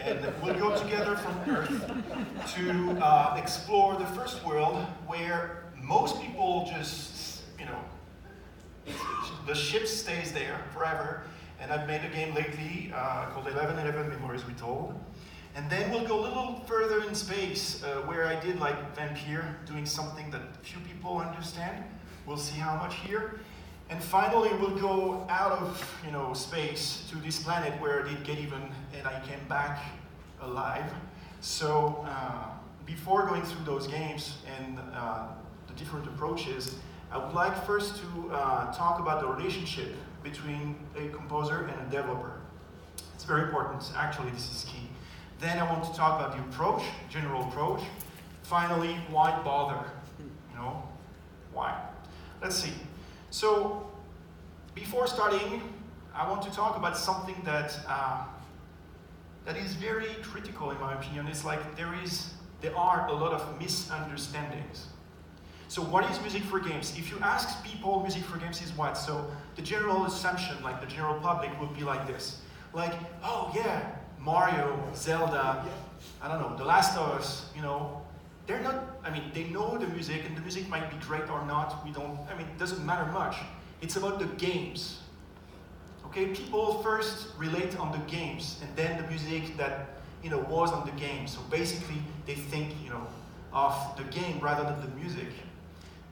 and we'll go together from Earth to explore the first world where most people just, you know, the ship stays there forever. And I've made a game lately called 1111 Memories Retold. And then we'll go a little further in space where I did like Vampire, doing something that few people understand. We'll see how much here. And finally, we'll go out of, you know, space to this planet where I did Get Even, and I came back alive. So before going through those games and the different approaches, I would like first to talk about the relationship between a composer and a developer. It's very important. Actually, this is key. Then I want to talk about the approach, general approach. Finally, why bother? You know, why? Let's see. So, before starting, I want to talk about something that that is very critical in my opinion. It's like there are a lot of misunderstandings. So what is music for games? If you ask people, music for games is what? So the general assumption, like the general public, would be like this. Like, oh yeah, Mario, Zelda, I don't know, The Last of Us, you know, they're not, I mean, they know the music, and the music might be great or not, we don't, I mean, it doesn't matter much. It's about the games. Okay, people first relate on the games, and then the music that, you know, was on the game. So basically, they think, you know, of the game rather than the music.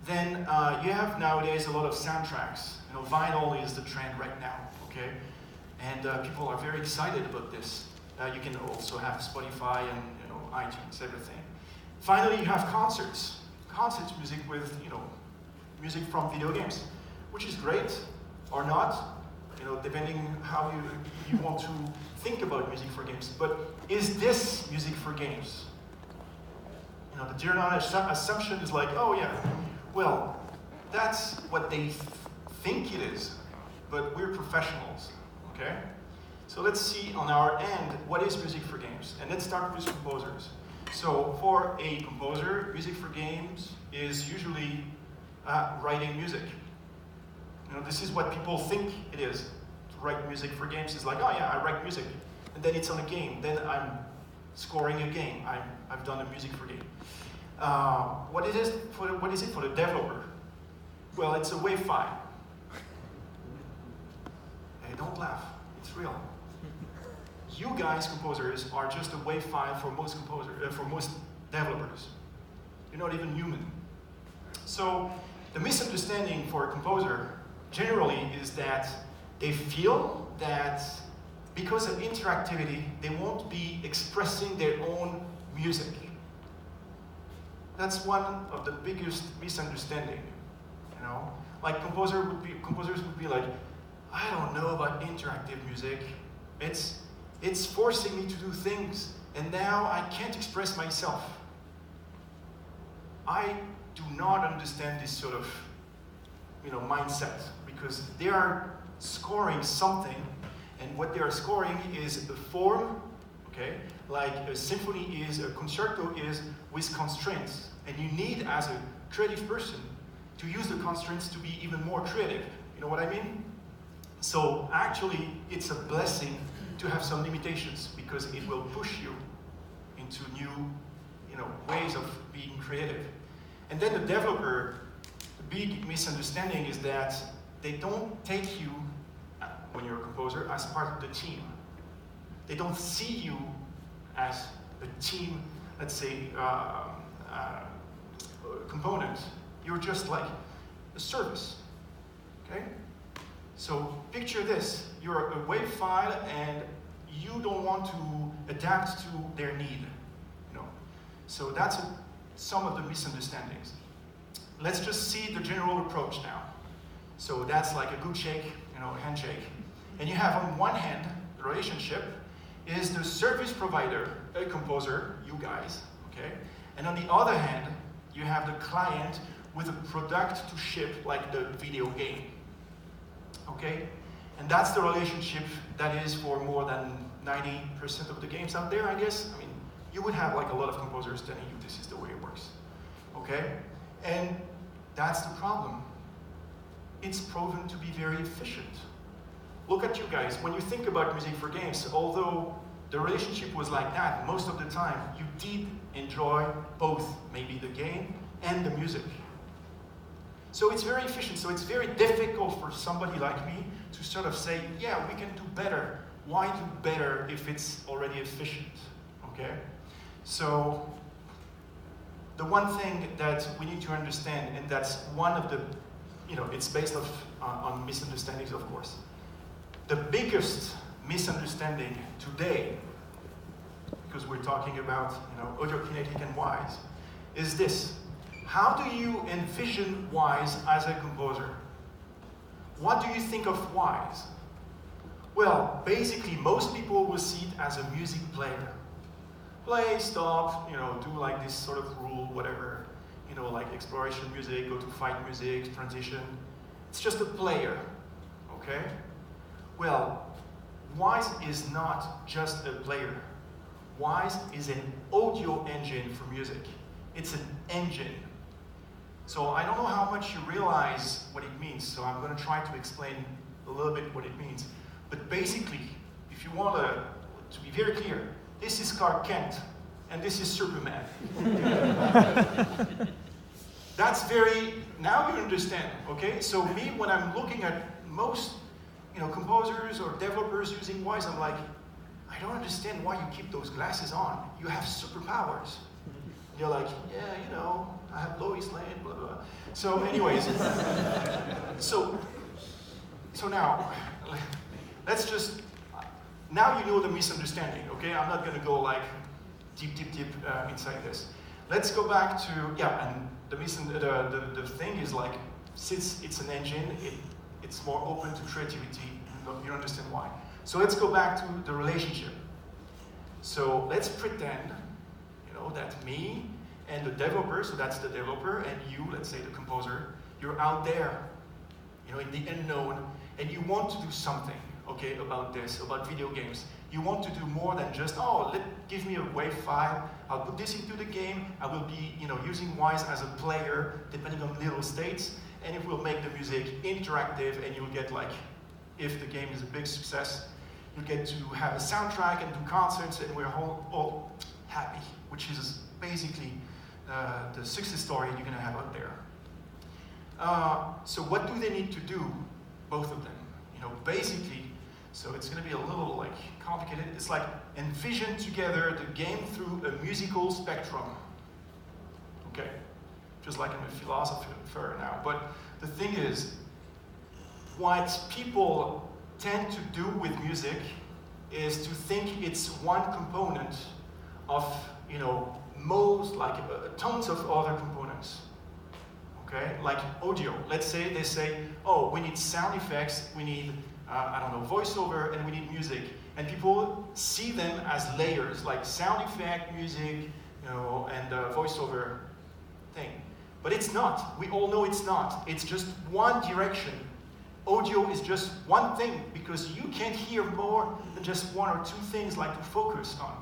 Then you have nowadays a lot of soundtracks. You know, vinyl is the trend right now, okay? And people are very excited about this. You can also have Spotify and, you know, iTunes, everything. Finally, you have concerts. Concerts music with, you know, music from video games, which is great or not, you know, depending how you want to think about music for games. But is this music for games? You know, the general assumption is like, oh yeah, well, that's what they think it is, but we're professionals, okay? So let's see on our end, what is music for games? And let's start with composers. So for a composer, music for games is usually writing music. You know, this is what people think it is. To write music for games is like, oh yeah, I write music. And then it's on a game. Then I'm scoring a game. I've done a music for game. What is it for the developer? Well, it's a WAV file. Hey, don't laugh. It's real. You guys, composers, are just a WAV file for most developers. You're not even human. So the misunderstanding for a composer generally is that they feel that because of interactivity, they won't be expressing their own music. That's one of the biggest misunderstanding. You know, like composers would be like, I don't know about interactive music. It's forcing me to do things, and now I can't express myself. I do not understand this sort of, you know, mindset, because they are scoring something, and what they are scoring is a form, okay? Like a symphony is, a concerto is with constraints, and you need, as a creative person, to use the constraints to be even more creative. You know what I mean? So actually, it's a blessing to have some limitations, because it will push you into new, you know, ways of being creative. And then the developer, the big misunderstanding is that they don't take you, when you're a composer, as part of the team. They don't see you as a team, let's say, component. You're just like a service, okay? So picture this, you're a WAV file and you don't want to adapt to their need, you know. So that's some of the misunderstandings. Let's just see the general approach now. So that's like a good shake, you know, handshake. And you have on one hand, the relationship is the service provider, a composer, you guys, okay? And on the other hand, you have the client with a product to ship, like the video game, okay? And that's the relationship that is for more than 90% of the games out there, I guess. I mean, you would have like a lot of composers telling you this is the way it works, okay? And that's the problem. It's proven to be very efficient. Look at you guys, when you think about music for games, although the relationship was like that. Most of the time, you did enjoy both, maybe the game and the music. So it's very efficient. So it's very difficult for somebody like me to sort of say, yeah, we can do better. Why do better if it's already efficient? Okay? So the one thing that we need to understand, and that's one of the, it's based on misunderstandings, of course. The biggest misunderstanding today, because we're talking about Audiokinetic and Wwise, is this. How do you envision Wwise as a composer? What do you think of Wwise? Well, basically, most people will see it as a music player. Play, stop, do like this sort of rule, whatever, like exploration music, go to fight music, transition. It's just a player, okay? Well, Wwise is not just a player. Wwise is an audio engine for music. It's an engine. So I don't know how much you realize what it means, so I'm going to try to explain a little bit what it means. But basically, if you want to be very clear, this is Clark Kent, and this is Superman. That's now you understand, okay? So me, when I'm looking at most, composers or developers using Wwise, I'm like, I don't understand why you keep those glasses on. You have superpowers. You're like, yeah, I have Lois Lane, blah, blah. So anyways, so now, let's just, now you know the misunderstanding, okay? I'm not going to go like deep inside this. Let's go back to, and the thing is like, since it's an engine, it's more open to creativity. You understand why. So let's go back to the relationship. So let's pretend, that me and the developer, so that's the developer, and you, let's say the composer, you're out there, in the unknown, and you want to do something, okay, about this, about video games. You want to do more than just, give me a WAV file, I'll put this into the game, I will be, using Wwise as a player, depending on little states, and it will make the music interactive, and you'll get like, if the game is a big success, you get to have a soundtrack and do concerts, and we're all happy, which is basically the success story you're going to have out there. So what do they need to do, both of them? Basically, so it's going to be a little like complicated. It's like envision together the game through a musical spectrum. Okay, just like I'm a philosopher now. But the thing is, what people tend to do with music is to think it's one component of, most, like tons of other components. Okay, like audio. Let's say they say, oh, we need sound effects, we need, voiceover, and we need music. And people see them as layers, like sound effect, music, and voiceover thing. But it's not. We all know it's not. It's just one direction. Audio is just one thing, because you can't hear more than just one or two things like to focus on.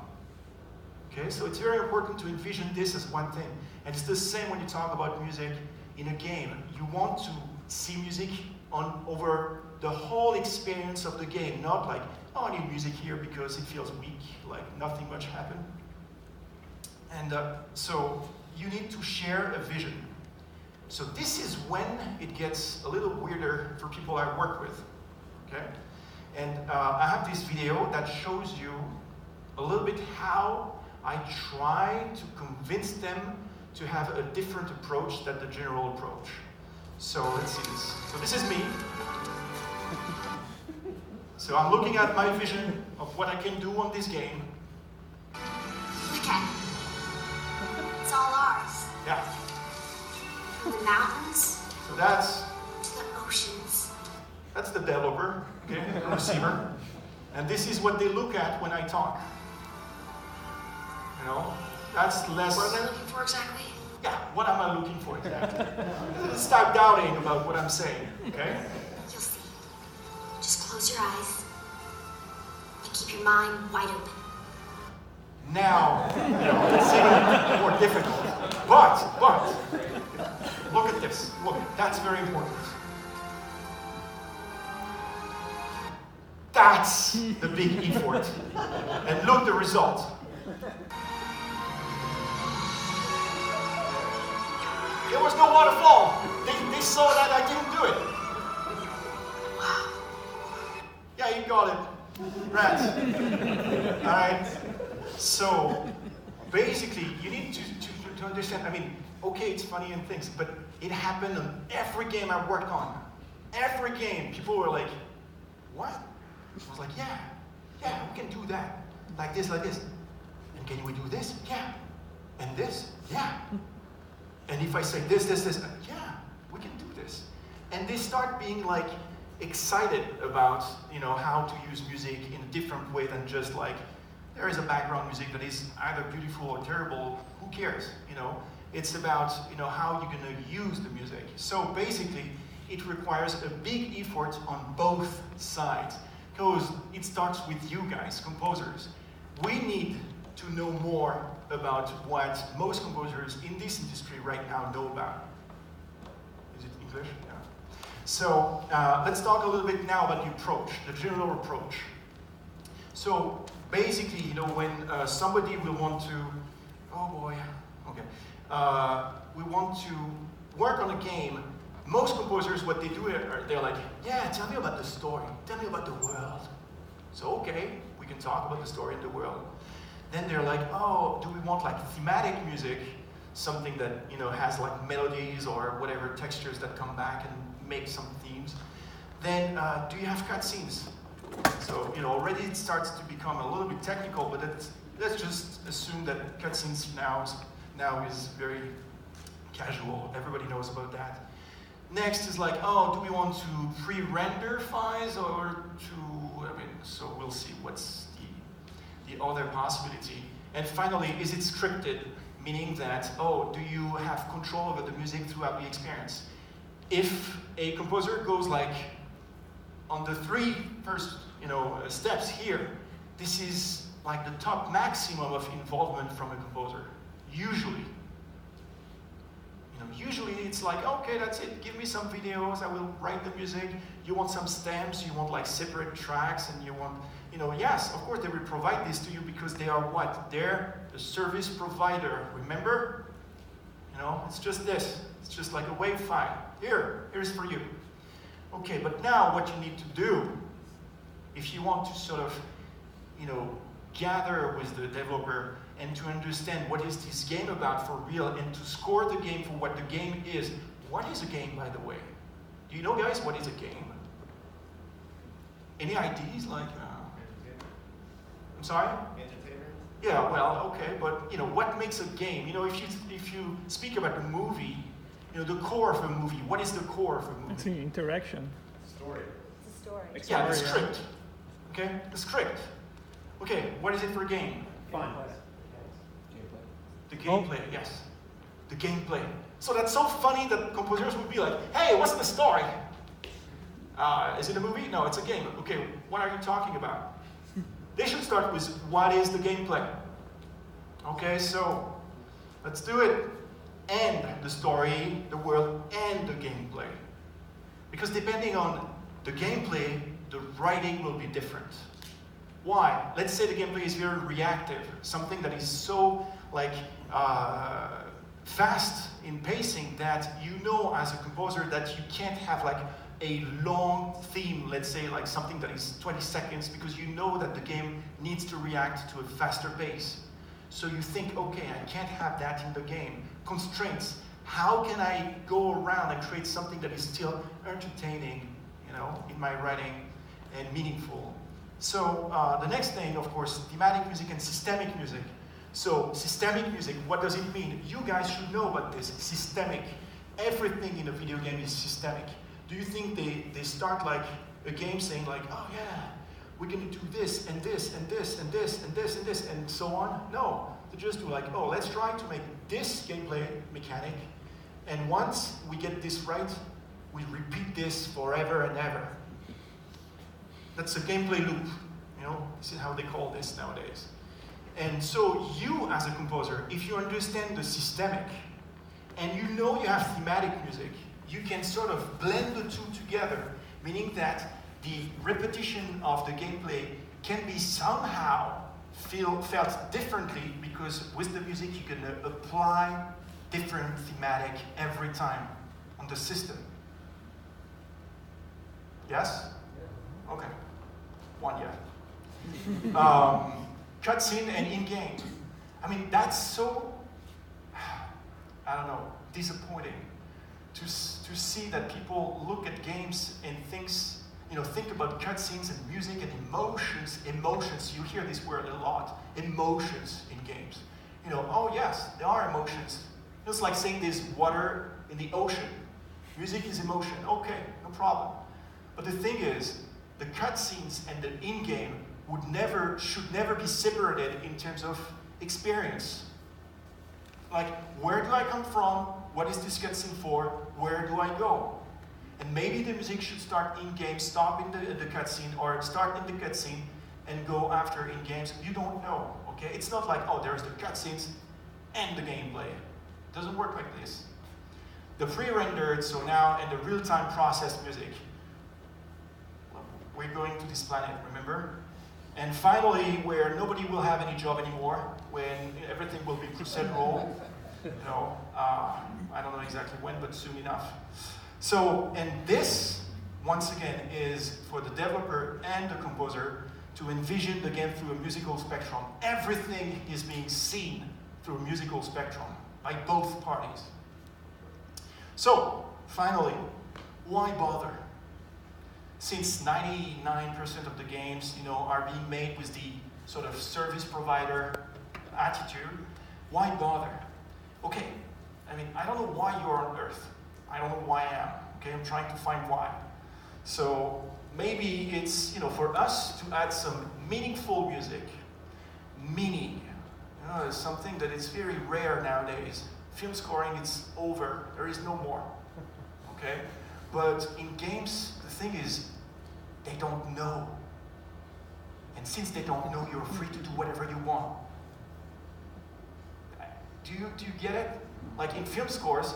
Okay, so it's very important to envision this as one thing. And it's the same when you talk about music in a game. You want to see music over the whole experience of the game, not like, oh, I need music here because it feels weak, like nothing much happened. And so you need to share a vision. So this is when it gets a little weirder for people I work with, okay? And I have this video that shows you a little bit how I try to convince them to have a different approach than the general approach. So let's see this. So this is me. So I'm looking at my vision of what I can do on this game. Okay. It's all ours. Yeah. From the mountains So that's to the oceans. That's the developer, okay, the receiver. And this is what they look at when I talk. That's less... What am I looking for exactly? Yeah, what am I looking for exactly? Stop doubting about what I'm saying, okay? You'll see. Just close your eyes and keep your mind wide open. Now, it's even more difficult. But, look at this. Look, that's very important. That's the big effort. And look the result. There was no waterfall. They saw that I didn't do it. Yeah, you got it. Rats. Alright. So basically you need to understand, I mean, okay, it's funny and things, but it happened on every game I worked on. Every game, people were like, what? I was like, yeah, we can do that. Like this. And can we do this? Yeah. And this? Yeah. And if I say this, yeah, we can do this. And they start being like excited about, how to use music in a different way than just like, there is a background music that is either beautiful or terrible, who cares, It's about, how you're gonna use the music. So basically, it requires a big effort on both sides, because it starts with you guys, composers. We need to know more about what most composers in this industry right now know about. Is it English? Yeah. So let's talk a little bit now about the approach, the general approach. So basically, when somebody will want to, oh boy, okay, we want to work on a game. Most composers, what they do, they're like, yeah, tell me about the story, tell me about the world. So okay, we can talk about the story and the world. Then they're like, oh, do we want like thematic music, something that has like melodies or whatever textures that come back and make some themes. Then do you have cutscenes? So already it starts to become a little bit technical, but let's just assume that cutscenes now is very casual. Everybody knows about that. Next is like, oh, do we want to pre-render files or so we'll see what's the other possibility. And finally, is it scripted? Meaning that, oh, do you have control over the music throughout the experience? If a composer goes like on the three first, steps here, this is like the top maximum of involvement from a composer. Usually. Usually it's like, okay, that's it. Give me some videos, I will write the music. You want some stamps, you want like separate tracks, and you want, yes, of course they will provide this to you because they are what? They're the service provider, remember? It's just this. It's just like a WAV file. Here's for you. Okay, but now what you need to do, if you want to sort of, gather with the developer and to understand what is this game about for real and to score the game for what the game is. What is a game, by the way? Do you know, guys, what is a game? Any ideas? Like, I'm sorry? Entertainment? Yeah, well, okay, but what makes a game? If you speak about the movie, the core of a movie, what is the core of a movie? It's an interaction. Story. It's a story. Yeah, the script. Okay, the script. Okay, what is it for a game? Fun. The gameplay, yes. The gameplay. So that's so funny that composers would be like, hey, what's the story? Is it a movie? No, it's a game. Okay, what are you talking about? They should start with, what is the gameplay? Okay, so let's do it. And the story, the world, and the gameplay. Because depending on the gameplay, the writing will be different. Why? Let's say the gameplay is very reactive, something that is so like fast in pacing that as a composer that you can't have like a long theme, let's say like something that is 20 seconds, because that the game needs to react to a faster pace. So you think, okay, I can't have that in the game. Constraints. How can I go around and create something that is still entertaining, in my writing and meaningful? So the next thing, of course, thematic music and systemic music. So systemic music, what does it mean? You guys should know about this. Systemic. Everything in a video game is systemic. Do you think they start like a game saying like, oh yeah, we're gonna do this and this and this and this and this and this and so on? No, they just do like, oh, let's try to make this gameplay mechanic, and once we get this right, we repeat this forever and ever. That's a gameplay loop. This is how they call this nowadays. And so you, as a composer, if you understand the systemic, and you have thematic music, you can sort of blend the two together, meaning that the repetition of the gameplay can be somehow felt differently, because with the music you can apply different thematic every time on the system. Yes? Okay. One yeah. Cutscene and in-game. I mean, that's so, I don't know, disappointing to see that people look at games and think about cutscenes and music and emotions. Emotions, you hear this word a lot. Emotions in games. Oh yes, there are emotions. It's like saying there's water in the ocean. Music is emotion. Okay, no problem. But the thing is, the cutscenes and the in-game should never be separated in terms of experience. Like, where do I come from? What is this cutscene for? Where do I go? And maybe the music should start in-game, stop in the cutscene, or start in the cutscene and go after in-games. You don't know, okay? It's not like, oh, there's the cutscenes and the gameplay. It doesn't work like this. The pre-rendered, so now, and the real-time processed music. We're going to this planet, remember? And finally, where nobody will have any job anymore, when everything will be procedural, I don't know exactly when, but soon enough. So, and this, once again, is for the developer and the composer to envision the game through a musical spectrum. Everything is being seen through a musical spectrum by both parties. So, finally, why bother? Since 99% of the games, are being made with the sort of service provider attitude, why bother? Okay, I mean, I don't know why you're on Earth. I don't know why I am. Okay, I'm trying to find why. So maybe it's, for us to add some meaningful music. Meaning, is something that is very rare nowadays. Film scoring, it's over. There is no more. Okay, but in games, the thing is, they don't know. And since they don't know, you're free to do whatever you want. Do you get it? Like in film scores,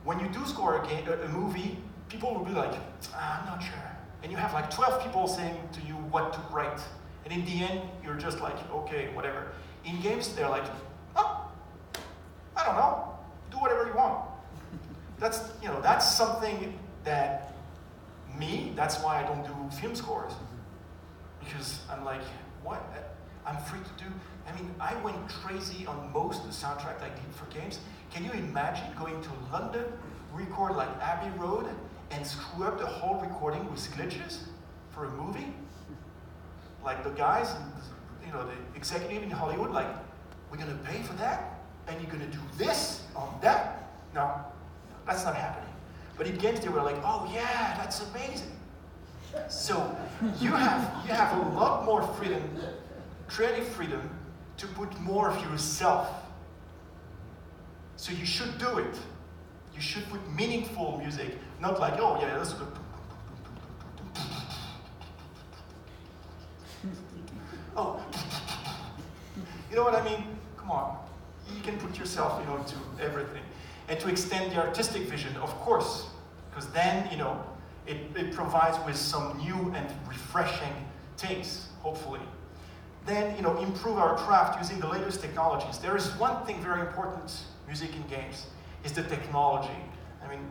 when you do score a movie, people will be like, I'm not sure. And you have like 12 people saying to you what to write. And in the end, you're just like, okay, whatever. In games, they're like, oh, I don't know. Do whatever you want. That's something that that's why I don't do film scores. Because I'm like, what? I'm free to do. I mean, I went crazy on most of the soundtrack I did for games. Can you imagine going to London, record like Abbey Road, and screw up the whole recording with glitches for a movie? Like the guys, the executive in Hollywood, like, we're gonna pay for that? And you're gonna do this on that? No, that's not happening. But in games, they were like, oh yeah, that's amazing. So you have a lot more freedom, creative freedom, to put more of yourself. So you should do it. You should put meaningful music, not like, oh yeah, let's go. Oh, you know what I mean? Come on. You can put yourself, to everything. And to extend the artistic vision, of course, because then, it provides with some new and refreshing things, hopefully. Then, improve our craft using the latest technologies. There is one thing very important, music in games, is the technology. I mean,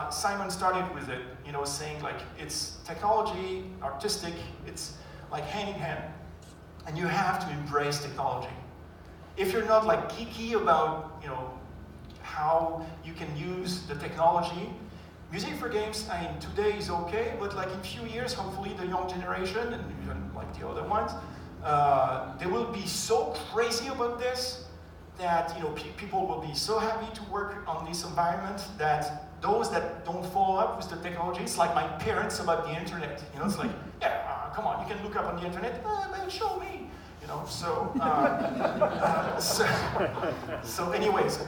Simon started with it, saying like, it's technology, artistic, it's like hand in hand. And you have to embrace technology. If you're not like geeky about, how you can use the technology, music for games, I mean, today is okay, but like in a few years, hopefully the young generation, and even like the other ones, they will be so crazy about this that people will be so happy to work on this environment that those that don't follow up with the technology, it's like my parents about the internet. It's like, yeah, come on, you can look up on the internet, man, show me. So anyways,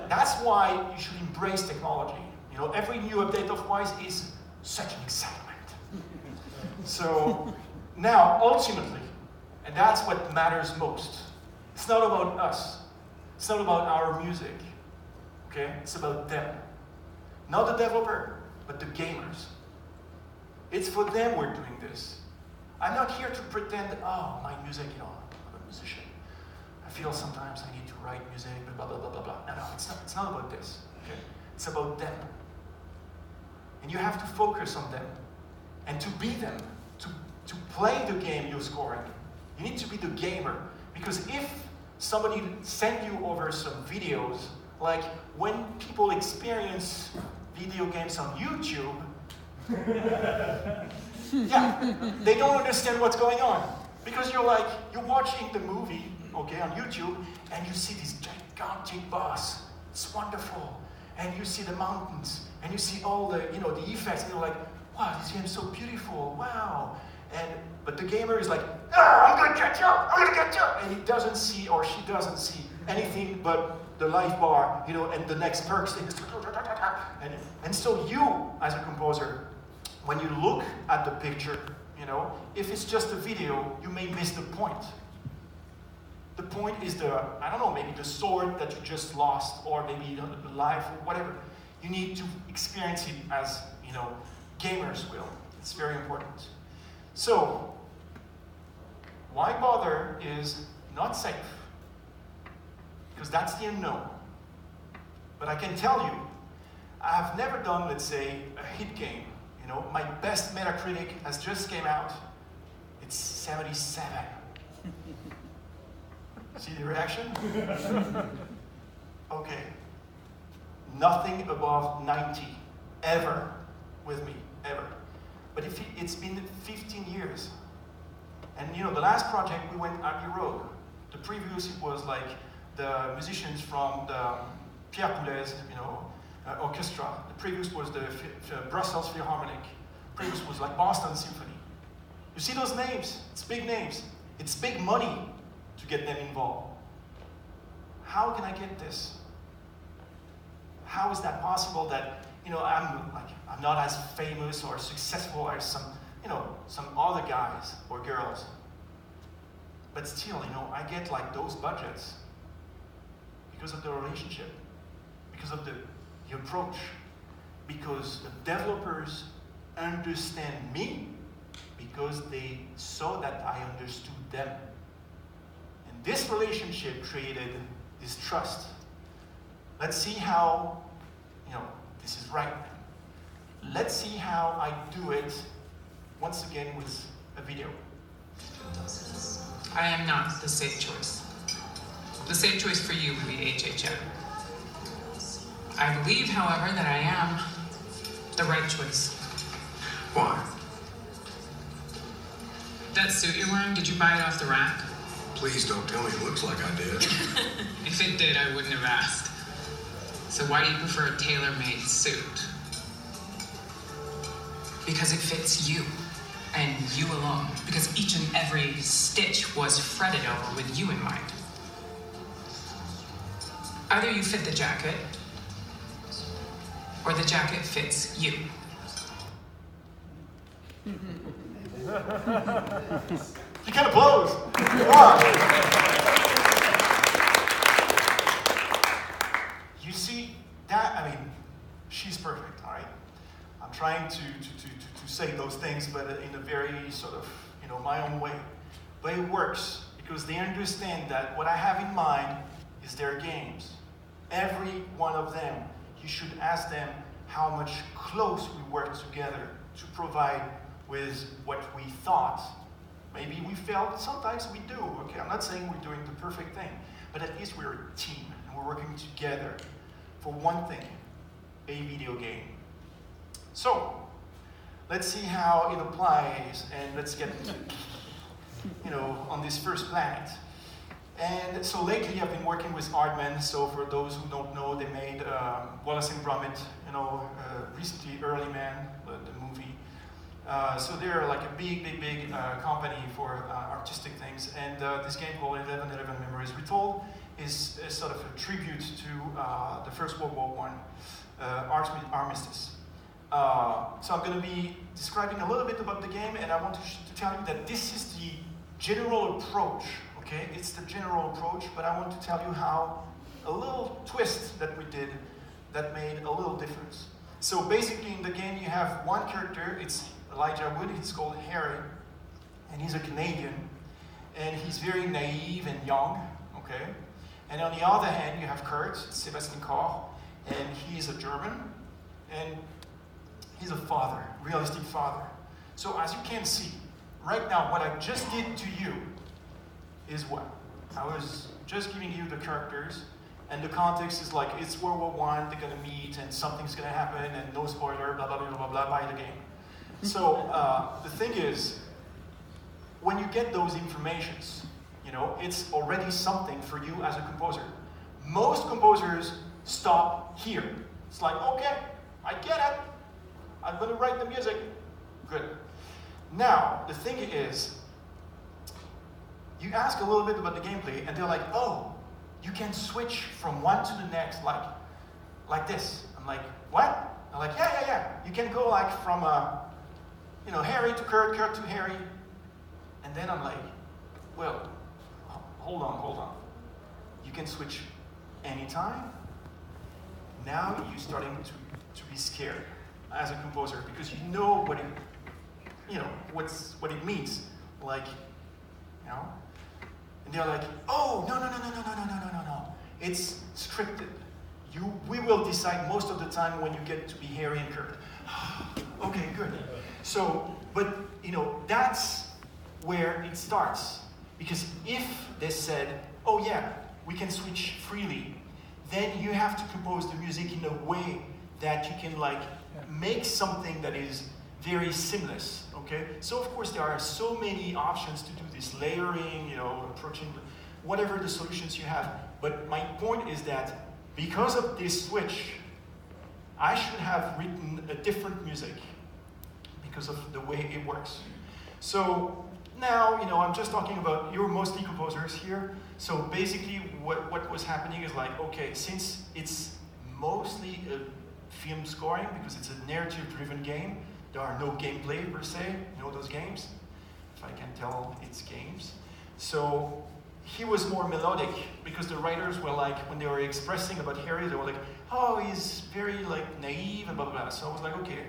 that's why you should embrace technology. Every new update of Wwise is such an excitement. So now, ultimately, and that's what matters most, it's not about us. It's not about our music, okay? It's about them. Not the developer, but the gamers. It's for them we're doing this. I'm not here to pretend, oh, my music, you know, I'm a musician. I feel sometimes I need to write music, blah, blah, blah, blah, blah. No, it's not about this, okay? It's about them. And you have to focus on them and to be them, to play the game you're scoring. You need to be the gamer, because if somebody sent you over some videos, like when people experience video games on YouTube, yeah, they don't understand what's going on. Because you're watching the movie, okay, on YouTube, and you see this gigantic boss. It's wonderful. And you see the mountains, and you see all the, you know, the effects, and you're like, wow, this game's so beautiful, wow. But the gamer is like, I'm gonna get you, and he doesn't see, or she doesn't see anything but the life bar, you know, and the next perks thing. And so you, as a composer, when you look at the picture, you know, if it's just a video, you may miss the point. The point is I don't know, maybe the sword that you just lost, or maybe the life, or whatever. You need to experience it as, you know, gamers will. It's very important. So, why bother is not safe, because that's the unknown. But I can tell you, I have never done, let's say, a hit game. You know, my best Metacritic has just came out. It's 77. See the reaction? Okay. Nothing above 90, ever, with me, ever. But it's been 15 years. And you know, the last project we went Abbey Road. The previous, it was like the musicians from the Pierre Boulez, you know, orchestra. The previous was the Brussels Philharmonic. The previous was like Boston Symphony. You see those names? It's big names. It's big money to get them involved. How can I get this? How is that possible that, you know, I'm not as famous or successful as some, you know, some other guys or girls. But still, you know, I get like those budgets because of the relationship, because of the approach, because the developers understand me because they saw that I understood them. And this relationship created this trust. Let's see how, you know, this is right. Let's see how I do it once again with a video. I am not the safe choice. The safe choice for you would be HHM. I believe, however, that I am the right choice. Why? That suit you're wearing, did you buy it off the rack? Please don't tell me it looks like I did. If it did, I wouldn't have asked. So why do you prefer a tailor-made suit? Because it fits you, and you alone. Because each and every stitch was fretted over with you in mind. Either you fit the jacket, or the jacket fits you. You can applause. Wow. You see that? I mean, she's perfect, all right? I'm trying to say those things, but in a very sort of, you know, my own way. But it works because they understand that what I have in mind is their games. Every one of them, you should ask them how much close we work together to provide with what we thought. Maybe we felt, sometimes we do, okay? I'm not saying we're doing the perfect thing, but at least we're a team, and we're working together for one thing, a video game. So, let's see how it applies, and let's get, you know, on this first planet. And so lately I've been working with Aardman, so for those who don't know, they made Wallace and Gromit, you know, recently Early Man, the movie. So they're like a big company for artistic things, and this game called 11/11 Memories Retold is sort of a tribute to the First World War I armistice. So I'm going to be describing a little bit about the game, and I want to tell you that this is the general approach, okay? It's the general approach, but I want to tell you how a little twist that we did that made a little difference. So basically in the game you have one character, it's Elijah Wood. He's called Harry, and he's a Canadian, and he's very naive and young, okay? And on the other hand, you have Kurt, Sebastian Koch, and he's a German, and he's a father, realistic father. So as you can see, right now, what I just did to you is what? I was just giving you the characters, and the context is like, it's World War I, they're gonna meet, and something's gonna happen, and no spoiler, blah, blah, blah, blah, blah, buy the game. So the thing is, when you get those informations, you know, it's already something for you as a composer. Most composers stop here. It's like, okay, I get it. I'm gonna write the music. Good. Now, the thing is, you ask a little bit about the gameplay, and they're like, oh, you can switch from one to the next, like this. I'm like, what? I'm like, yeah. You can go like from, you know, Harry to Kurt, Kurt to Harry. And then I'm like, well, hold on. You can switch anytime. Now you're starting to be scared as a composer because you know what it, you know, what it means. Like, you know? And they're like, oh, no. It's scripted. We will decide most of the time when you get to be Harry and Kurt. Okay, good. So, but, you know, that's where it starts. Because if they said, oh yeah, we can switch freely, then you have to compose the music in a way that you can like make something that is very seamless, okay? So of course there are so many options to do this layering, you know, approaching, whatever the solutions you have. But my point is that because of this switch, I should have written a different music because of the way it works. So now, you know, I'm just talking about, you're mostly composers here. So basically what was happening is like, okay, since it's mostly a film scoring, because it's a narrative-driven game, there are no gameplay per se, you know those games? If I can tell, it's games. So he was more melodic, because the writers were like, when they were expressing about Harry, they were like, oh, he's very like naive and blah, blah, blah. So I was like, okay,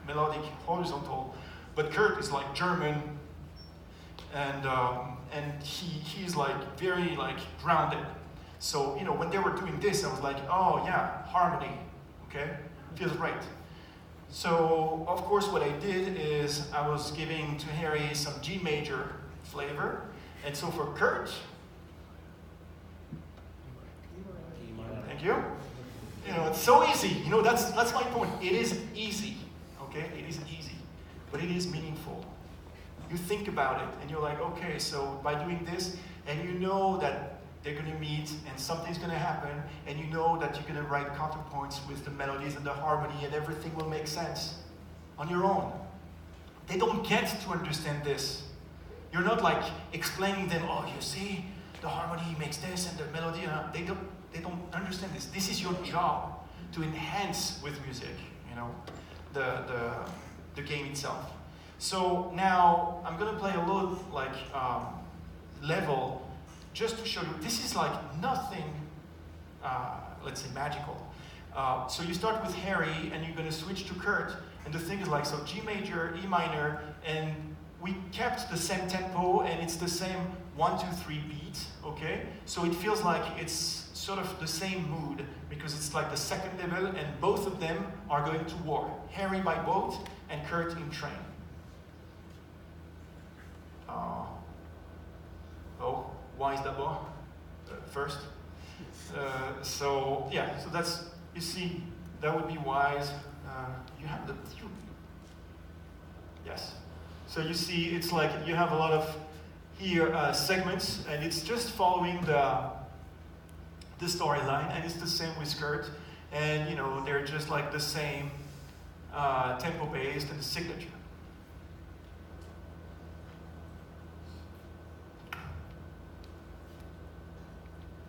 melodic, horizontal. But Kurt is like German, and he's like very like grounded. So, you know, when they were doing this, I was like, oh yeah, harmony, okay? Feels right. So, of course, what I did is I was giving to Harry some G major flavor. And so for Kurt, thank you. You know, it's so easy. You know, that's my point. It is easy, okay? It is easy, but it is meaningful. You think about it, and you're like, okay, so by doing this, and you know that they're going to meet, and something's going to happen, and you know that you're going to write counterpoints with the melodies and the harmony, and everything will make sense on your own. They don't get to understand this. You're not like explaining them, oh, you see, the harmony makes this, and the melody, they don't understand this. This is your job, to enhance with music, you know, the game itself. So now I'm gonna play a little like level just to show you, this is like nothing, let's say magical. So you start with Harry and you're gonna switch to Kurt, and the thing is like, so G major, E minor, and we kept the same tempo and it's the same 1, 2, 3 beat, okay? So it feels like it's sort of the same mood because it's like the second level and both of them are going to war. Harry by boat and Kurt in train. Wise d'abord, first. So yeah, so that's, you see, that would be wise. You have the, yes. So you see, it's like you have a lot of here segments, and it's just following the storyline, and it's the same with Kurt, and you know they're just like the same tempo based and the signature.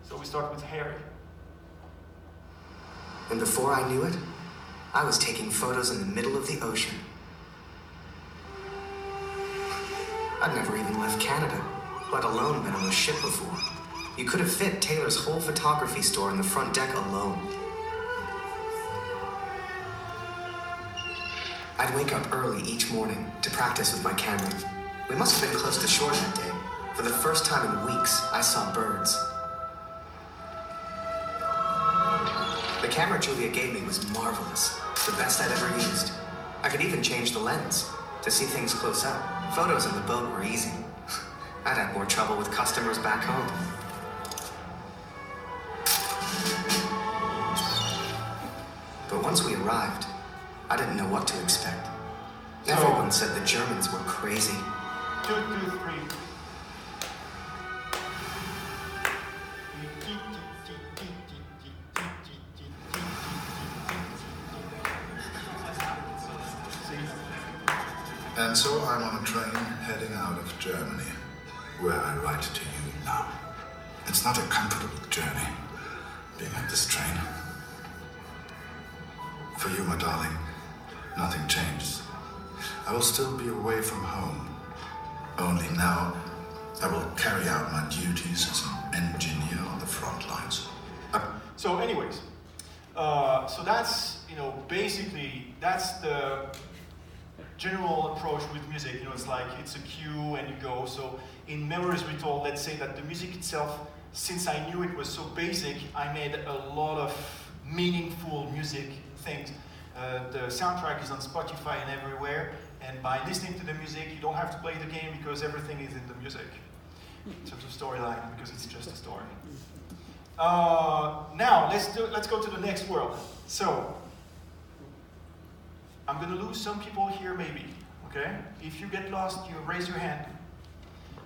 So we start with Harry. And before I knew it, I was taking photos in the middle of the ocean. I'd never even left Canada, let alone been on a ship before. You could have fit Taylor's whole photography store in the front deck alone. I'd wake up early each morning to practice with my camera. We must have been close to shore that day. For the first time in weeks, I saw birds. The camera Julia gave me was marvelous, the best I'd ever used. I could even change the lens to see things close up. Photos on the boat were easy. I'd had more trouble with customers back home. But once we arrived, I didn't know what to expect. Everyone said the Germans were crazy. 2, 2, 3. And so I'm on a train heading out of Germany, where I write to you now. It's not a comfortable journey, being on this train. For you, my darling, nothing changes. I will still be away from home. Only now, I will carry out my duties as an engineer on the front lines. So anyways, so that's, basically, that's the general approach with music. It's like, it's a cue and you go. So in Memories Retold, let's say that the music itself, since I knew it was so basic, I made a lot of meaningful music things. The soundtrack is on Spotify and everywhere, and by listening to the music, you don't have to play the game because everything is in the music. In terms of storyline, because it's just a story. Now, let's go to the next world. So, I'm gonna lose some people here maybe, okay? If you get lost, you raise your hand.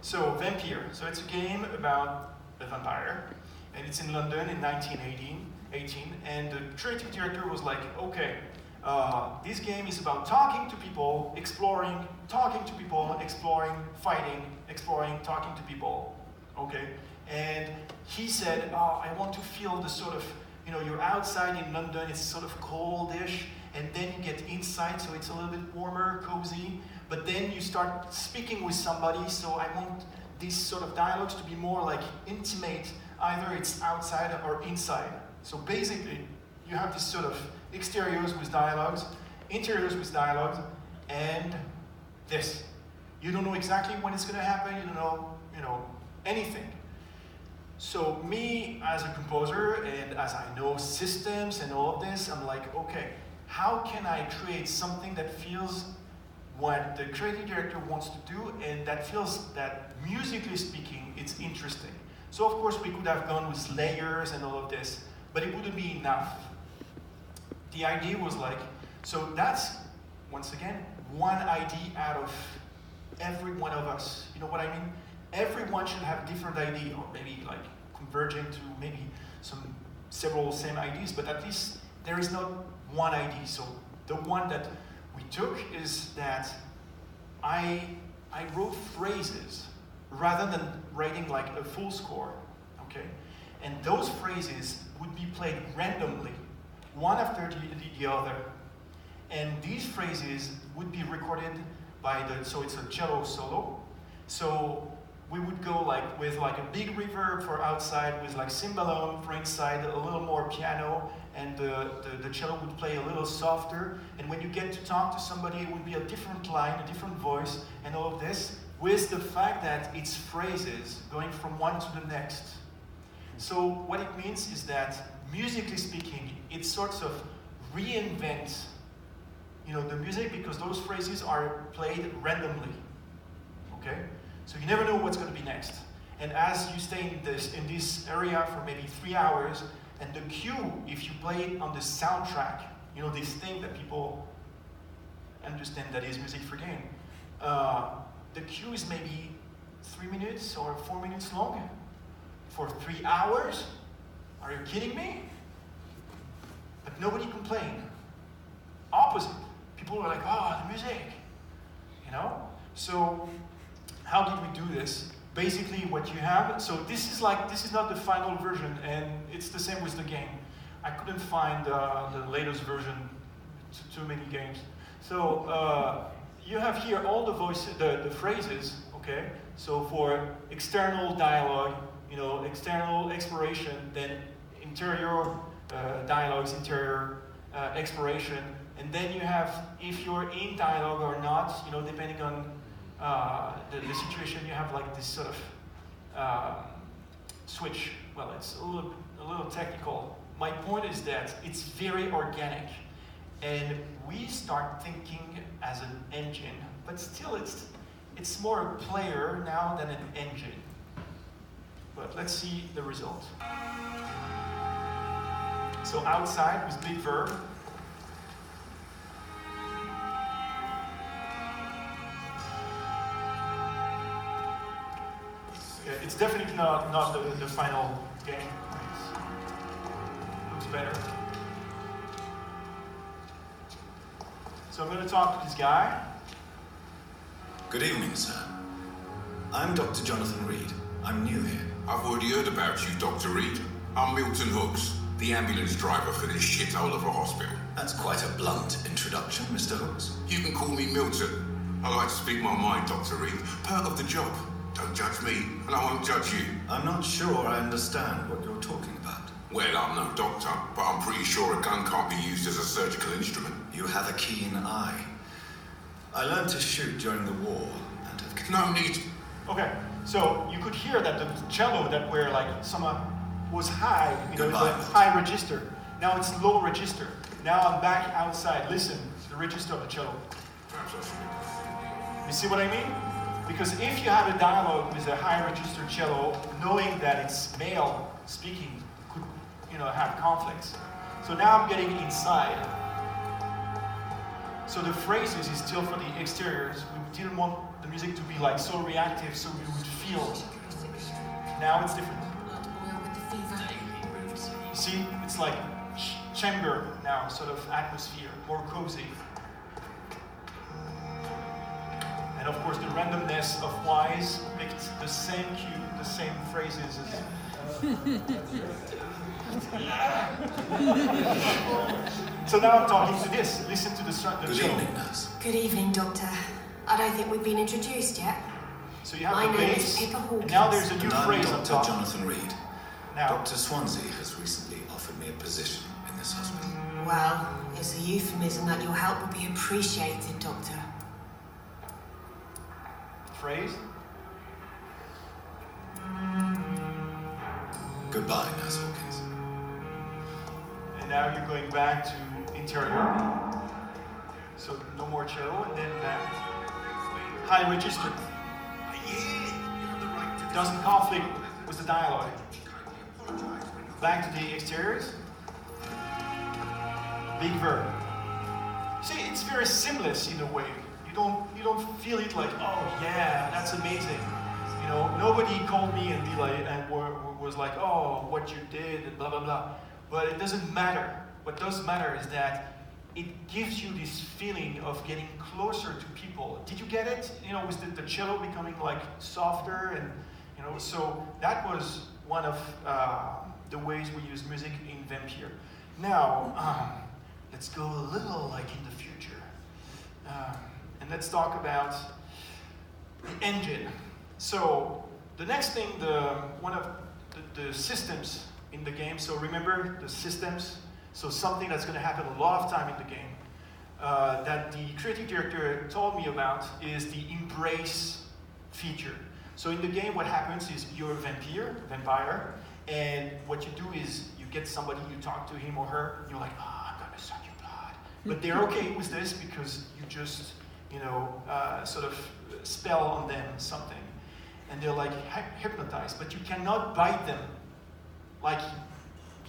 So, Vampire. So it's a game about a vampire, and it's in London in 1918, and the creative director was like, okay, this game is about talking to people, exploring, talking to people, exploring, fighting, exploring, talking to people, okay? And he said, I want to feel the sort of, you're outside in London, it's sort of coldish, and then you get inside, so it's a little bit warmer, cozy, but then you start speaking with somebody, so I want these sort of dialogues to be more like intimate, either it's outside or inside. So basically, you have this sort of exteriors with dialogues, interiors with dialogues, and this. You don't know exactly when it's gonna happen, you don't know, anything. So me, as a composer, and as I know systems and all of this, I'm like, okay, how can I create something that feels what the creative director wants to do, and that feels that, musically speaking, it's interesting. So of course we could have gone with layers and all of this, but it wouldn't be enough. The idea was like, so that's, once again, one idea out of every one of us. You know what I mean? Everyone should have different idea, or maybe like converging to maybe several same ideas, but at least there is not one idea. So the one that we took is that I wrote phrases rather than writing like a full score, okay? And those phrases would be played randomly, one after the other. And these phrases would be recorded by so it's a cello solo. So we would go like with like a big reverb for outside, with like cymbalom for inside, a little more piano, and the cello would play a little softer. And when you get to talk to somebody, it would be a different line, a different voice, and all of this, with the fact that it's phrases going from one to the next. So what it means is that, musically speaking, it sorts of reinvents, the music, because those phrases are played randomly, okay? So you never know what's going to be next. And as you stay in this area for maybe 3 hours, and the cue, if you play it on the soundtrack, this thing that people understand that is music for game, the cue is maybe 3 minutes or 4 minutes long. For 3 hours? Are you kidding me? But nobody complained. Opposite. People were like, oh, the music. So how did we do this? Basically what you have, so this is not the final version, and it's the same with the game. I couldn't find the latest version, too many games. So you have here all the voices, the phrases, okay? So for external dialogue, external exploration, then interior dialogues, interior exploration, And then you have, if you're in dialogue or not, you know, depending on the situation, you have like this sort of switch. Well, it's a little technical. My point is that it's very organic, and we start thinking as an engine, but still it's more a player now than an engine. But let's see the result. So outside with big verb. Yeah, it's definitely not the final game. It looks better. So I'm going to talk to this guy. Good evening, sir. I'm Dr. Jonathan Reed. I'm new here. I've already heard about you, Dr. Reed. I'm Milton Hooks, the ambulance driver for this shithole of a hospital. That's quite a blunt introduction, Mr. Hooks. You can call me Milton. I like to speak my mind, Dr. Reed. Perk of the job. Don't judge me, and I won't judge you. I'm not sure I understand what you're talking about. Well, I'm no doctor, but I'm pretty sure a gun can't be used as a surgical instrument. You have a keen eye. I learned to shoot during the war and have... No need. Okay, so you could hear that the cello that were like was high, you know, it was high register. Now it's low register. Now I'm back outside. Listen, the register of the cello. You see what I mean? Because if you have a dialogue with a high register cello, knowing that it's male speaking could, you know, have conflicts. So now I'm getting inside. So the phrases is still for the exteriors. We didn't want the music to be like so reactive, so we would feel. Now it's different. See, it's like chamber now, sort of atmosphere, more cozy. And of course, the randomness of Wise picked the same cue, the same phrases as. So now I'm talking to this. Listen to the Good evening, nurse. Good evening, Doctor. I don't think we've been introduced yet. So you have My the name bass, is Pippa Hawkins. and now there's a new And I'm phrase on Dr. top. Jonathan Reed. Now, Dr. Swansea has recently offered me a position in this hospital. Well, it's a euphemism that your help will be appreciated, Doctor. phrase. Goodbye, Nurse Hawkins. And now you're going back to interior. So no more cello, and then back. High register. Doesn't conflict with the dialogue. Back to the exteriors. Big verb. See, it's very seamless in a way. You don't feel it like, oh yeah, that's amazing. You know, nobody called me and was like, oh, what you did and blah blah blah. But it doesn't matter. What does matter is that it gives you this feeling of getting closer to people. Did you get it? You know, with the cello becoming like softer, and you know, so that was one of the ways we use music in Deriviere. Now, let's go a little like in the future, and let's talk about the engine. So the next thing, one of the systems in the game. So remember the systems. So something that's going to happen a lot of time in the game that the creative director told me about is the embrace feature. So in the game, what happens is you're a vampire, and what you do is you get somebody, you talk to him or her, and you're like, I'm gonna suck your blood. But they're okay with this because you just, you know, sort of spell on them something, and they're like hypnotized. But you cannot bite them, like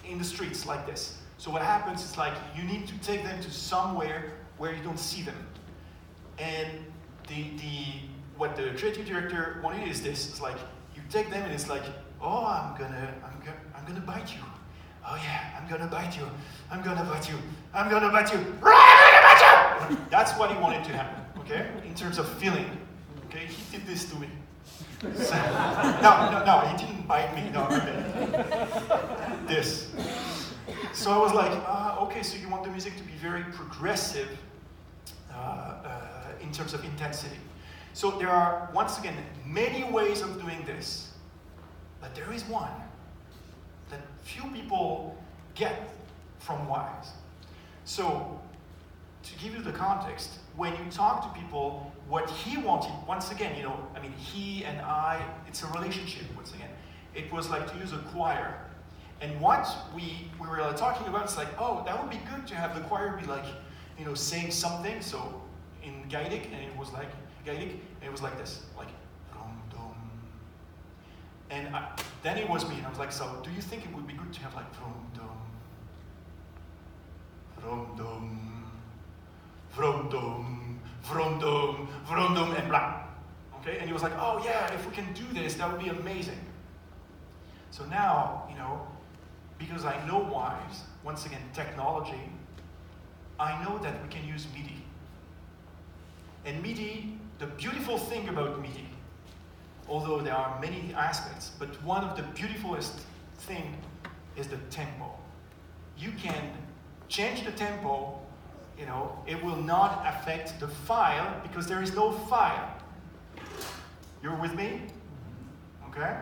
in the streets like this. So what happens is like you need to take them to somewhere where you don't see them. And what the creative director wanted is this. It's like you take them and it's like, oh, I'm gonna bite you. Oh yeah, I'm gonna bite you. I'm gonna bite you. I'm gonna bite you. I'm gonna bite you. That's what he wanted to happen. Okay, in terms of feeling. Okay, he did this to me. So, no, he didn't bite me. No, okay. This. So I was like, okay, so you want the music to be very progressive in terms of intensity. So there are, once again, many ways of doing this, but there is one that few people get from Wwise. So to give you the context, when you talk to people, what he wanted, once again, you know, I mean, he and I, it's a relationship, once again. It was like to use a choir. And what we were talking about is like, oh, that would be good to have the choir be like, you know, saying something. So in Gaelic, and it was like this, like, dum dum. And then it was me, and I was like, so do you think it would be good to have like dum dum, dum dum, dum dum, dum dum, dum dum, and blah. Okay, and he was like, oh yeah, if we can do this, that would be amazing. So now, you know, because I know Wwise, once again, technology, I know that we can use MIDI. And MIDI, the beautiful thing about MIDI, although there are many aspects, but one of the beautifulest thing is the tempo. You can change the tempo, you know, it will not affect the file because there is no file. You're with me? Okay?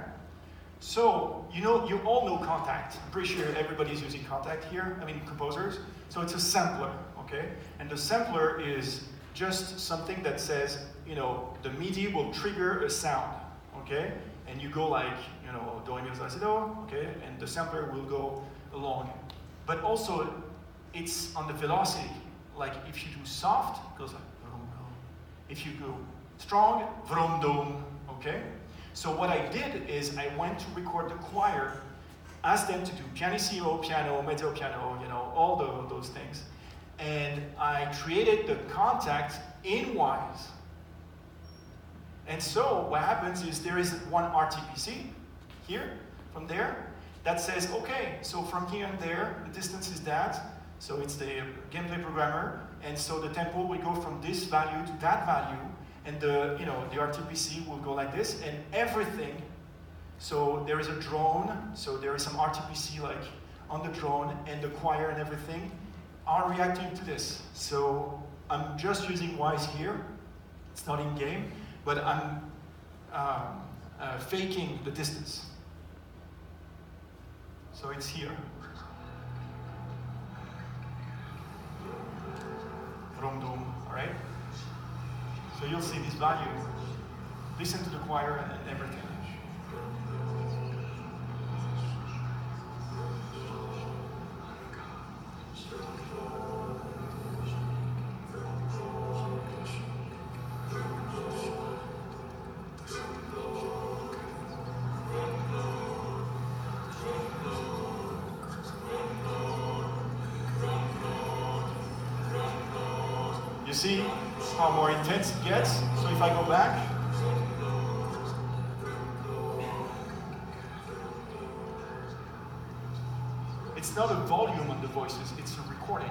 So, you know, you all know Contact. I'm pretty sure everybody's using Contact here, I mean composers. So it's a sampler, okay? And the sampler is just something that says, you know, the MIDI will trigger a sound, okay? And you go like, you know, do, mi, fa, si, do, okay? And the sampler will go along. But also, it's on the velocity. Like if you do soft, it goes like, vroom, vroom. If you go strong, vroom, dom, okay? So what I did is I went to record the choir, asked them to do pianissimo, piano, mezzo piano, you know, all those things. And I created the contact in Wwise. And so what happens is there is one RTPC here, from there, that says, okay, so from here and there, the distance is that. So it's the gameplay programmer. And so the tempo will go from this value to that value. And the RTPC will go like this, and everything. So there is a drone, so there is some RTPC like on the drone, and the choir and everything are reacting to this. So I'm just using Wwise here. It's not in game, but I'm faking the distance. So it's here. Drum dum, all right? So you'll see this value. Listen to the choir and everything. You see how more intense it gets? So if I go back, it's not a volume on the voices, it's a recording.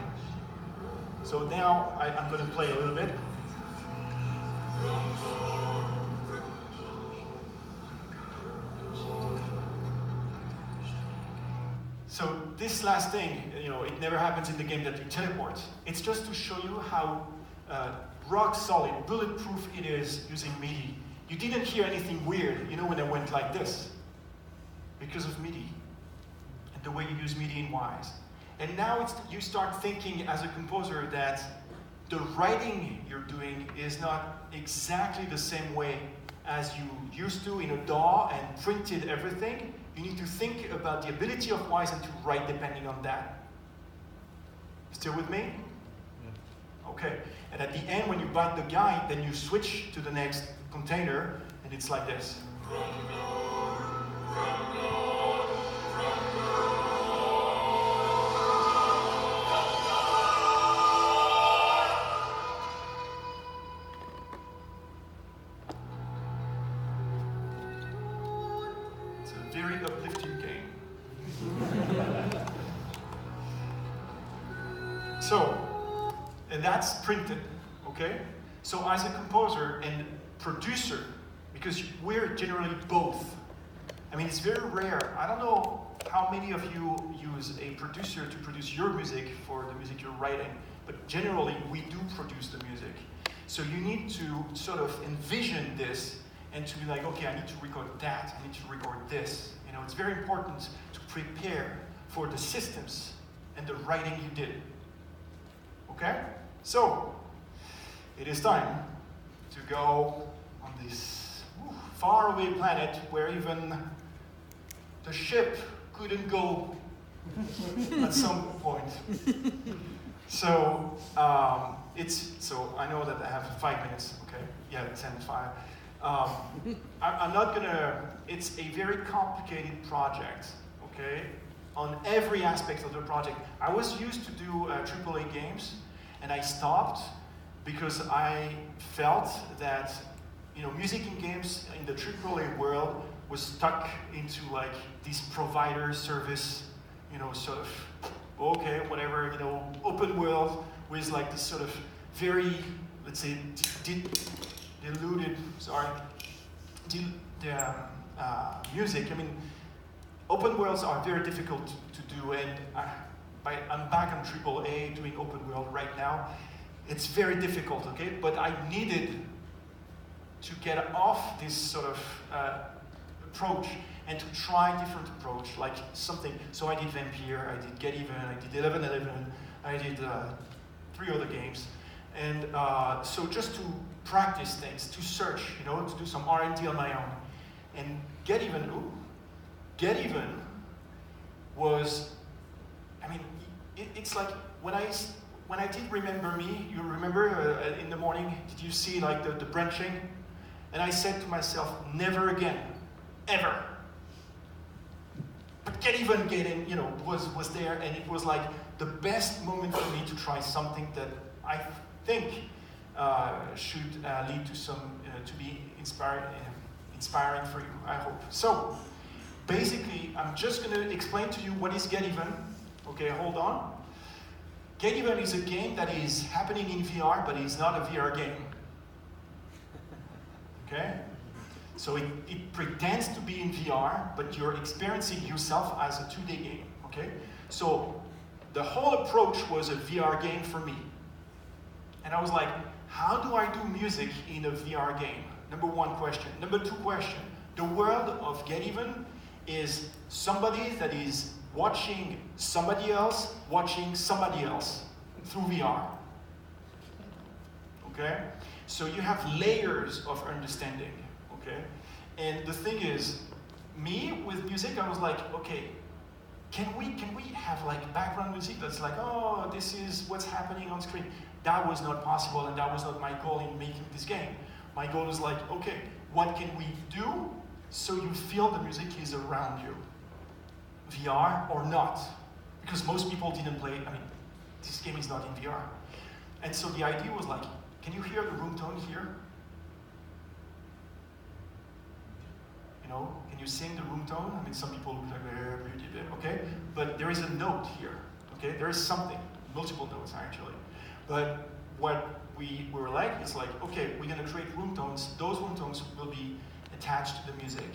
So now I'm going to play a little bit. So this last thing, you know, it never happens in the game that you teleport. It's just to show you how rock solid, bulletproof it is using MIDI. You didn't hear anything weird, you know, when I went like this, because of MIDI and the way you use MIDI in Wwise. And now you start thinking as a composer that the writing you're doing is not exactly the same way as you used to in a DAW and printed everything. You need to think about the ability of Wwise and to write depending on that. Still with me? Okay, and at the end when you bite the guide, then you switch to the next container, and it's like this. It's a very uplifting game. So, and that's printed, okay? So as a composer and producer, because we're generally both, I mean, it's very rare. I don't know how many of you use a producer to produce your music for the music you're writing, but generally we do produce the music. So you need to sort of envision this and to be like, okay, I need to record that, I need to record this. You know, it's very important to prepare for the systems and the writing you did. Okay? So, it is time to go on this faraway planet where even the ship couldn't go at some point. So, so I know that I have 5 minutes, okay? Yeah, 10:05. I'm not gonna, it's a very complicated project, okay? On every aspect of the project. I was used to do AAA games, and I stopped because I felt that, you know, music in games in the AAA world was stuck into like this provider service, you know, sort of, okay, whatever, you know, open world with like this sort of very, let's say, diluted, music. I mean, open worlds are very difficult to do, and I'm back on AAA doing open world right now. It's very difficult, okay? But I needed to get off this sort of approach and to try a different approach, like something. So I did Vampire, I did Get Even, I did 11-11, I did 3 other games. And so just to practice things, to search, you know, to do some R&D on my own. And Get Even was, I mean, it's like when I did Remember Me, you remember in the morning, did you see like the branching? And I said to myself, never again, ever. But Get Even, you know, was there, and it was like the best moment for me to try something that I think should lead to some, to be inspiring for you, I hope. So, basically, I'm just going to explain to you what is Get Even. Okay, hold on. Get Even is a game that is happening in VR, but it's not a VR game. Okay? So it pretends to be in VR, but you're experiencing yourself as a 2D game. Okay? So the whole approach was a VR game for me. And I was like, how do I do music in a VR game? Number 1 question. Number 2 question. The world of Get Even is somebody that is watching somebody else through VR. Okay? So you have layers of understanding. Okay? And the thing is, me with music, I was like, okay, can we have like background music that's like, oh, this is what's happening on screen? That was not possible, and that was not my goal in making this game. My goal is like, okay, what can we do so you feel the music is around you? VR or not? Because most people didn't play, I mean, this game is not in VR. And so the idea was like, can you hear the room tone here? You know, can you sing the room tone? I mean, some people look like, okay? But there is a note here, okay? There is something, multiple notes actually. But what we were like is like, okay, we're gonna create room tones. Those room tones will be attached to the music.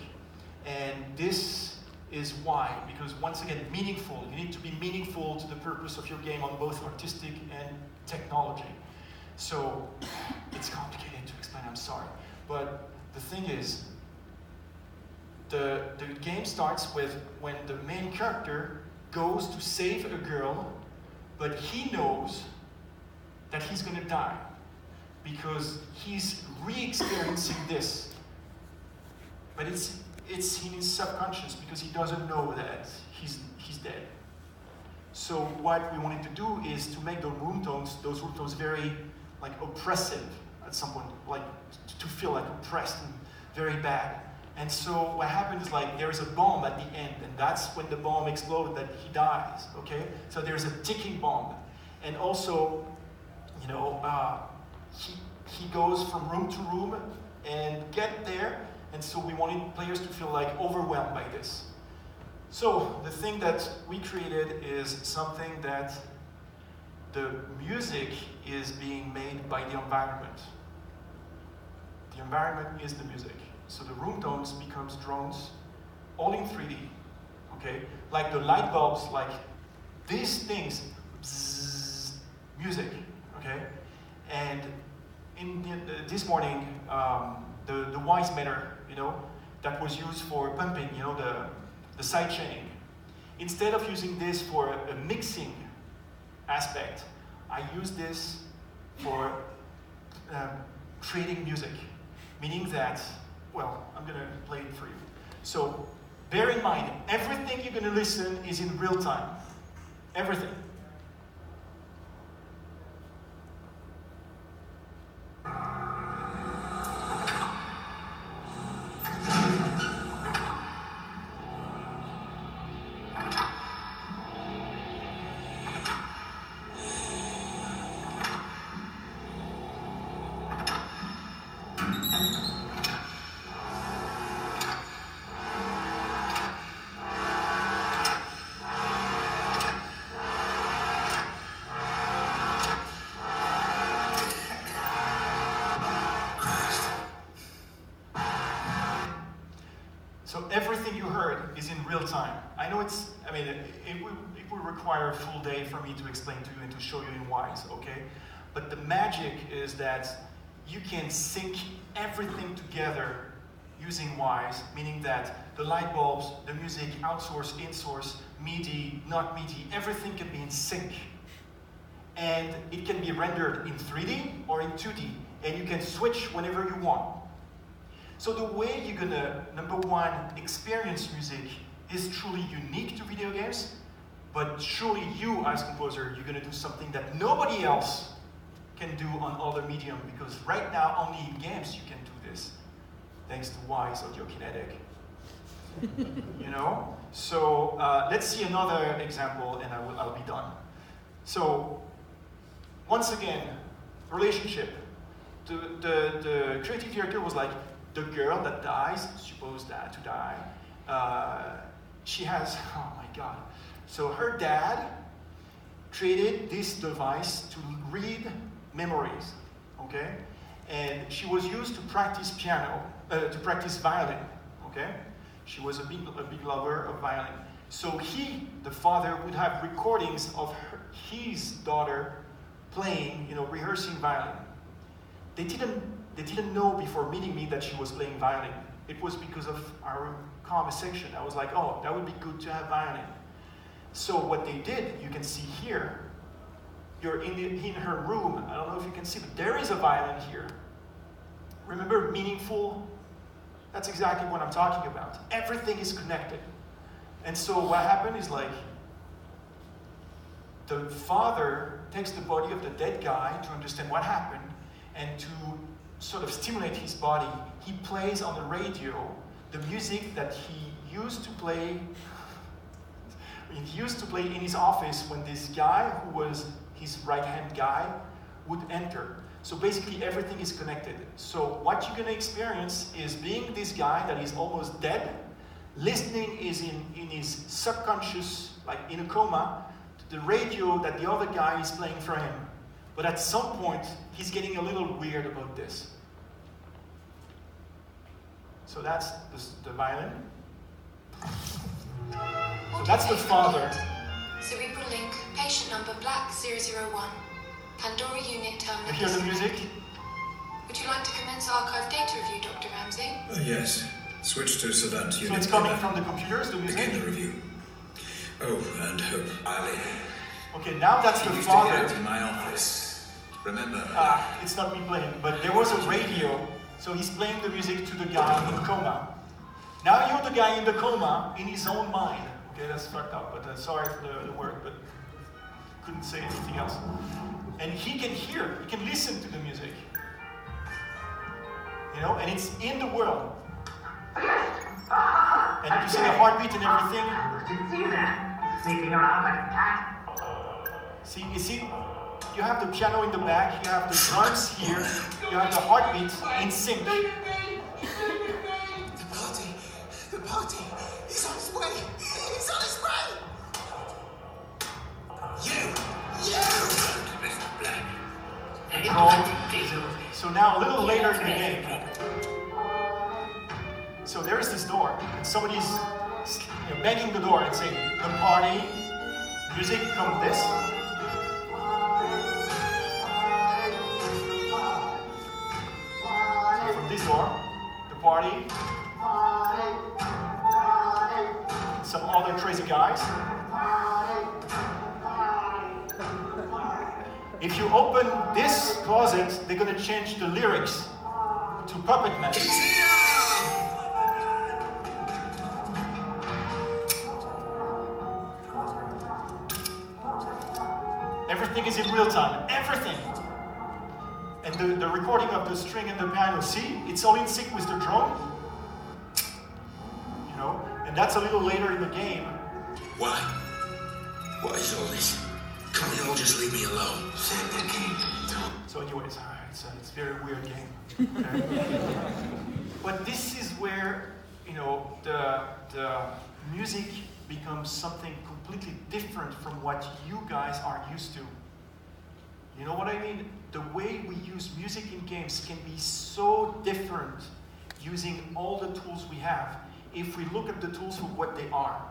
And this is why, because once again, meaningful. You need to be meaningful to the purpose of your game on both artistic and technology. So, it's complicated to explain, I'm sorry. But the thing is, the game starts with when the main character goes to save a girl, but he knows that he's gonna die because he's re-experiencing this. But it's in his subconscious because he doesn't know that he's dead. So what we wanted to do is to make those room tones very like oppressive at some point, like to feel like oppressed and very bad. And so what happened is like there's a bomb at the end, and that's when the bomb explodes that he dies, okay? So there's a ticking bomb. And also, you know, he goes from room to room and get there, and so we wanted players to feel like overwhelmed by this. So the thing that we created is something that the music is being made by the environment. The environment is the music. So the room tones becomes drones, all in 3D, okay? Like the light bulbs, like these things, bzzz, music, okay? And this morning, the Wwise meter, you know, that was used for pumping, you know, the side chaining. Instead of using this for a mixing aspect, I use this for creating music, meaning that, well, I'm going to play it for you. So bear in mind, everything you're going to listen is in real time. Everything. So everything you heard is in real time. I know it would require a full day for me to explain to you and to show you in Wwise, okay? But the magic is that you can sync everything together using Wwise, meaning that the light bulbs, the music, outsource, insource, MIDI, not MIDI, everything can be in sync. And it can be rendered in 3D or in 2D, and you can switch whenever you want. So the way you're gonna, number one, experience music is truly unique to video games, but surely you as composer, you're gonna do something that nobody else can do on other medium, because right now only in games you can do this, thanks to Wwise, Audiokinetic. You know? So let's see another example and I'll be done. So once again, relationship. The creative director was like, the girl that dies, supposed to die, she has, oh my God. So her dad created this device to read memories, okay? And she was used to practice piano, to practice violin, okay? She was a big lover of violin. So he, the father, would have recordings of his daughter playing, rehearsing violin. They didn't know before meeting me that she was playing violin. It was because of our conversation. I was like, oh, that would be good to have violin. So what they did, you can see here, you're in her room. I don't know if you can see, but there is a violin here. Remember meaningful? That's exactly what I'm talking about. Everything is connected. And so what happened is like, the father takes the body of the dead guy to understand what happened, and to sort of stimulate his body, he plays on the radio the music that he used to play in his office when this guy, who was his right-hand guy, would enter. So basically everything is connected. So what you're gonna experience is being this guy that is almost dead, listening is in his subconscious, like in a coma, to the radio that the other guy is playing for him. But at some point, he's getting a little weird about this. So that's the violin. So that's the father. Cerebral link, patient number black 001. Pandora unit terminal. You hear the music? Would you like to commence archive data review, Dr. Ramsey? Yes. Switch to Savant unit. So it's coming from the computers, the music? Begin the review. Oh, and hope Ali. Okay, now that's the Used father. to hear it in my office. Remember? It's not me playing, but there was a radio, so he's playing the music to the guy in coma. Now you're the guy in the coma in his own mind. Okay, that's fucked up, but sorry for the word, but couldn't say anything else. And he can hear, he can listen to the music. And it's in the world. And you see the heartbeat and everything. Did you see that? Sneaking around like a cat. See, you see, you have the piano in the back, you have the drums here, you have the heartbeat in sync. The party, he's on his way. He's on his way. So now a little later in the game, so there is this door, and somebody's banging the door and saying, the party, music, come this. So from this door, the party, some other crazy guys. if you open this closet, they're going to change the lyrics to Puppet Master. Everything is in real time, everything. And the recording of the string and the piano, see? It's all in sync with the drum. You know? And that's a little later in the game. Why? What is all this? Can't you all just leave me alone? So anyways, it's a very weird game. But this is where, you know, the music becomes something completely different from what you guys are used to. You know what I mean? The way we use music in games can be so different using all the tools we have if we look at the tools for what they are.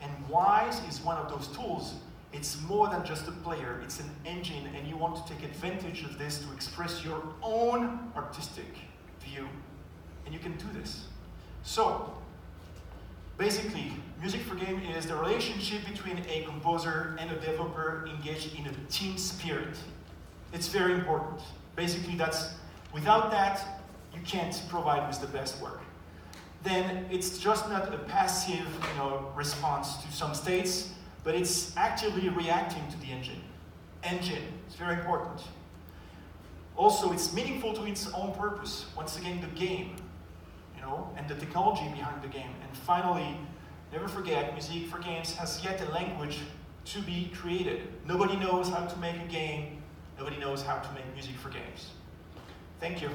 And Wwise is one of those tools. It's more than just a player, it's an engine, and you want to take advantage of this to express your own artistic view. And you can do this. So, basically, music for game is the relationship between a composer and a developer engaged in a team spirit. It's very important. Basically, without that, you can't provide with the best work. Then it's just not a passive, you know, response to some states, but it's actively reacting to the engine. It's very important. Also, it's meaningful to its own purpose. Once again, the game, you know, and the technology behind the game. And finally, never forget, music for games has yet a language to be created. Nobody knows how to make a game. Nobody knows how to make music for games. Thank you.